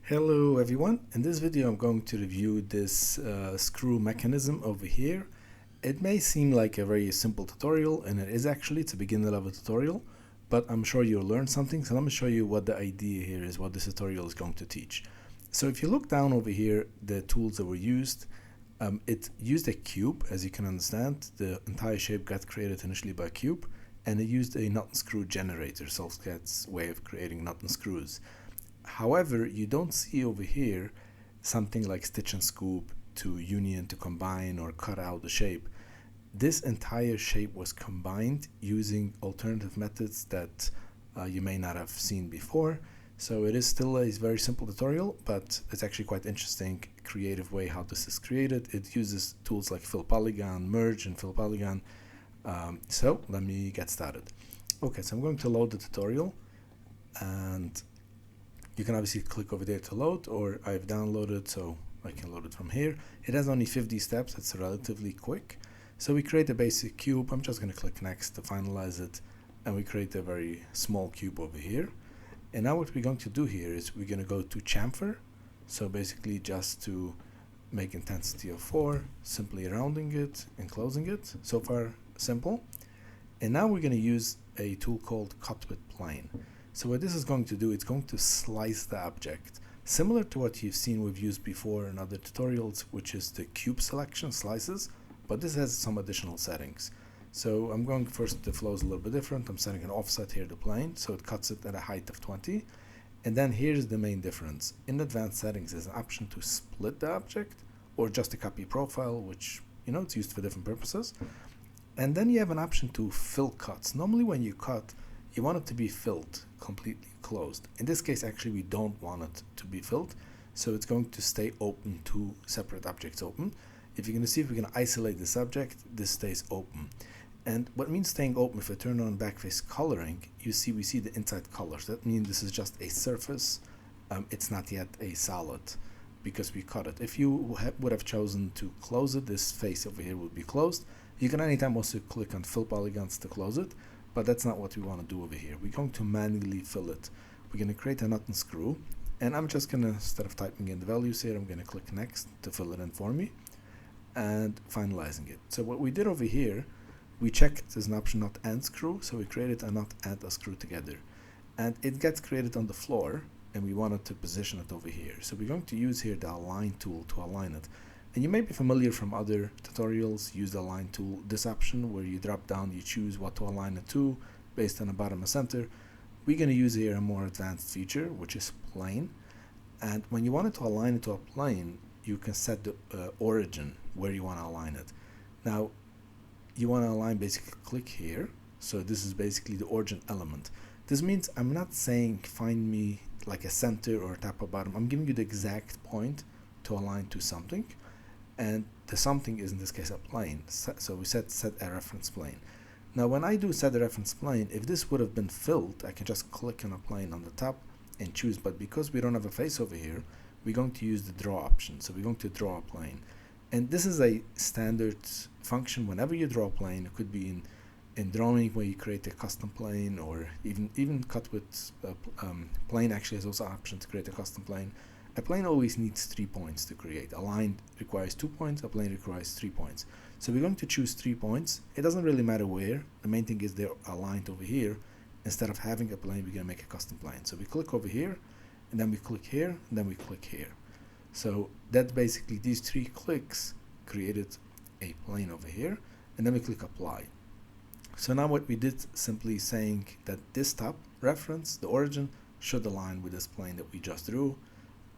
Hello everyone, in this video I'm going to review this screw mechanism over here. It may seem like a very simple tutorial, and it is actually. It's a beginner level tutorial, but I'm sure you'll learn something. So let me show you what the idea here is, what this tutorial is going to teach. So if you look down over here, the tools that were used, it used a cube. As you can understand, the entire shape got created initially by a cube, and it used a nut and screw generator, SelfCAD's way of creating nut and screws. However, you don't see over here something like stitch and scoop to union, to combine or cut out the shape. This entire shape was combined using alternative methods that you may not have seen before. So it is still a very simple tutorial, but it's actually quite interesting, creative way how this is created. It uses tools like fill polygon, merge and fill polygon. So let me get started. Okay, so I'm going to load the tutorial, and you can obviously click over there to load, or I've downloaded so I can load it from here. It has only 50 steps. It's relatively quick. So we create a basic cube. I'm just going to click next to finalize it, and we create a very small cube over here. And now what we're going to do here is we're going to go to chamfer. So basically just to make intensity of 4, simply rounding it and closing it. So far simple. And now we're going to use a tool called cut with plane. So what this is going to do, it's going to slice the object, similar to what you've seen we've used before in other tutorials, which is the cube selection slices, but this has some additional settings. So I'm going first, the flow is a little bit different. I'm setting an offset here to plane, so it cuts it at a height of 20. And then here's the main difference. In advanced settings, there's an option to split the object, or just a copy profile, which, it's used for different purposes. And then you have an option to fill cuts. Normally when you cut, you want it to be filled, completely closed. In this case, actually, we don't want it to be filled, so it's going to stay open, two separate objects open. If you're going to see if we can isolate this object, this stays open. And what means staying open, if I turn on backface coloring, we see the inside colors. That means this is just a surface. It's not yet a solid because we cut it. If you would have chosen to close it, this face over here would be closed. You can anytime also click on fill polygons to close it. But that's not what we want to do over here. We're going to manually fill it. We're going to create a nut and screw, and I'm just going to, instead of typing in the values here, I'm going to click next to fill it in for me and finalizing it. So what we did over here, we checked there's an option nut and screw, so we created a nut and a screw together, and it gets created on the floor, and we wanted to position it over here. So we're going to use here the align tool to align it. And you may be familiar from other tutorials, use the align tool, this option where you drop down, you choose what to align it to based on the bottom and center. We're going to use here a more advanced feature, which is plane. And when you want it to align it to a plane, you can set the origin where you want to align it. Now, you want to align, basically click here. So this is basically the origin element. This means I'm not saying find me like a center or a top or bottom. I'm giving you the exact point to align to something. And the something is in this case a plane. So we set a reference plane. Now when I do set a reference plane, if this would have been filled, I can just click on a plane on the top and choose. But because we don't have a face over here, we're going to use the draw option. So we're going to draw a plane. And this is a standard function whenever you draw a plane. It could be in drawing where you create a custom plane, or even cut with plane actually has also an option to create a custom plane. A plane always needs 3 points to create. A line requires 2 points, a plane requires 3 points. So we're going to choose 3 points. It doesn't really matter where. The main thing is they're aligned over here. Instead of having a plane, we're going to make a custom plane. So we click over here, and then we click here, and then we click here. So that basically, these 3 clicks created a plane over here, and then we click apply. So now what we did, simply saying that this top reference, the origin, should align with this plane that we just drew,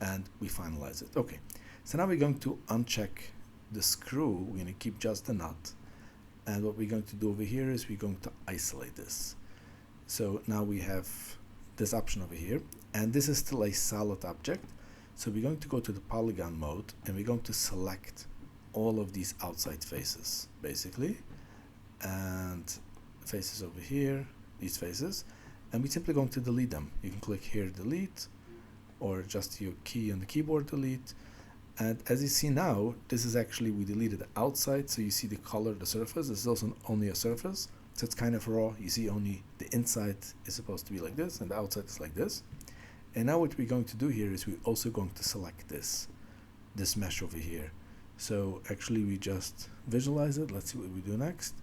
and we finalize it. Okay, so now we're going to uncheck the screw. We're going to keep just the nut, and what we're going to do over here is we're going to isolate this. So now we have this option over here, and this is still a solid object. So we're going to go to the polygon mode, and we're going to select all of these outside faces basically, and faces over here, these faces, and we're simply going to delete them. You can click here delete, or just your key on the keyboard delete. And as you see now, this is actually, we deleted the outside, so you see the color, the surface. This is also only a surface, so it's kind of raw. You see only the inside is supposed to be like this, and the outside is like this. And now what we're going to do here is we're also going to select this mesh over here. So actually we just visualize it. Let's see what we do next.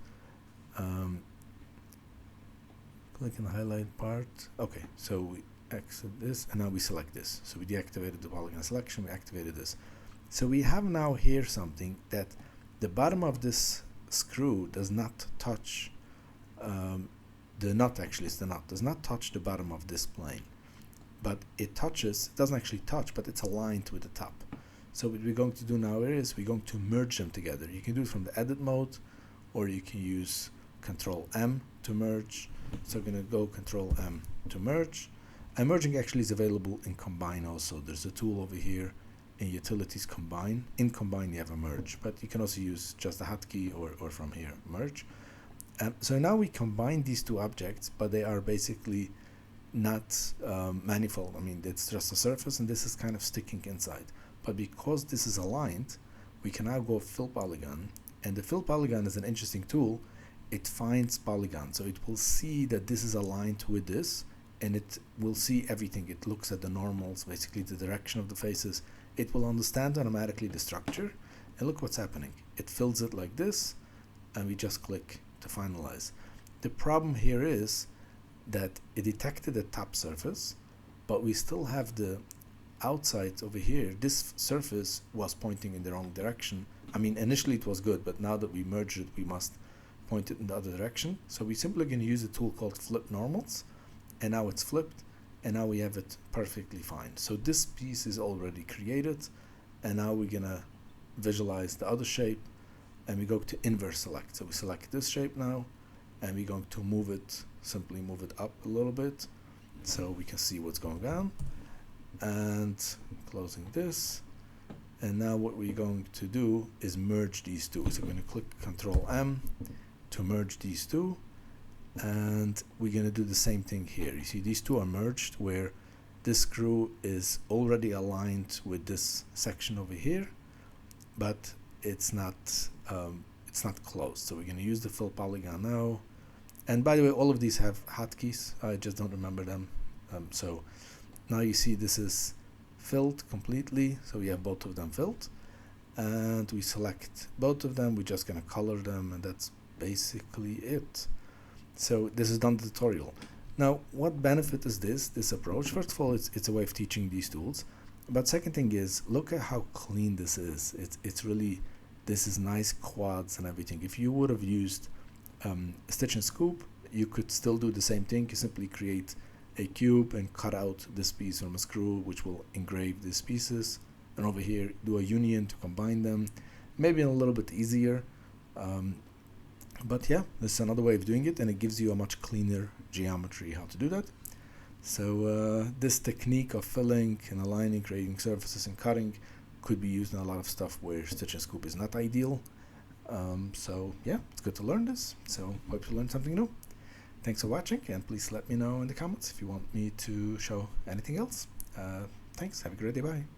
Click on the highlight part. Okay, so we exit this and now we select this. So we deactivated the polygon selection, we activated this. So we have now here something that the bottom of this screw does not touch the nut. Actually, it's the nut does not touch the bottom of this plane, but it doesn't actually touch, but it's aligned with the top. So what we're going to do now is we're going to merge them together. You can do it from the edit mode, or you can use Control M to merge. So we're going to go Control M to merge. And merging actually is available in Combine also. There's a tool over here in Utilities Combine. In Combine you have a merge, but you can also use just a hotkey or from here, merge. So now we combine these two objects, but they are basically not manifold. I mean, it's just a surface and this is kind of sticking inside. But because this is aligned, we can now go Fill Polygon. And the Fill Polygon is an interesting tool. It finds polygons. So it will see that this is aligned with this, and it will see everything. It looks at the normals, basically the direction of the faces. It will understand automatically the structure. And look what's happening. It fills it like this, and we just click to finalize. The problem here is that it detected the top surface, but we still have the outside over here. This surface was pointing in the wrong direction. I mean, initially it was good, but now that we merged it, we must point it in the other direction. So we're simply going to use a tool called Flip Normals, and now it's flipped, and now we have it perfectly fine. So this piece is already created, and now we're gonna visualize the other shape, and we go to inverse select. So we select this shape now, and we're going to move it, simply move it up a little bit so we can see what's going on. And closing this, and now what we're going to do is merge these two. So we're going to click Control M to merge these two, and we're going to do the same thing here. You see these two are merged, where this screw is already aligned with this section over here, but it's not closed. So we're going to use the Fill Polygon now. And by the way, all of these have hotkeys. I just don't remember them. So now you see this is filled completely. So we have both of them filled, and we select both of them. We're just going to color them, and that's basically it. So this is done the tutorial. Now, what benefit is this approach? First of all, it's a way of teaching these tools. But second thing is, look at how clean this is. It's really, this is nice quads and everything. If you would have used Stitch and Scoop, you could still do the same thing. You simply create a cube and cut out this piece from a screw, which will engrave these pieces. And over here, do a union to combine them. Maybe a little bit easier. But yeah, this is another way of doing it, and it gives you a much cleaner geometry how to do that. So this technique of filling and aligning, creating surfaces and cutting could be used in a lot of stuff where Stitch and Scoop is not ideal. So yeah, it's good to learn this. So hope you learned something new. Thanks for watching, and please let me know in the comments if you want me to show anything else. Thanks, have a great day, bye.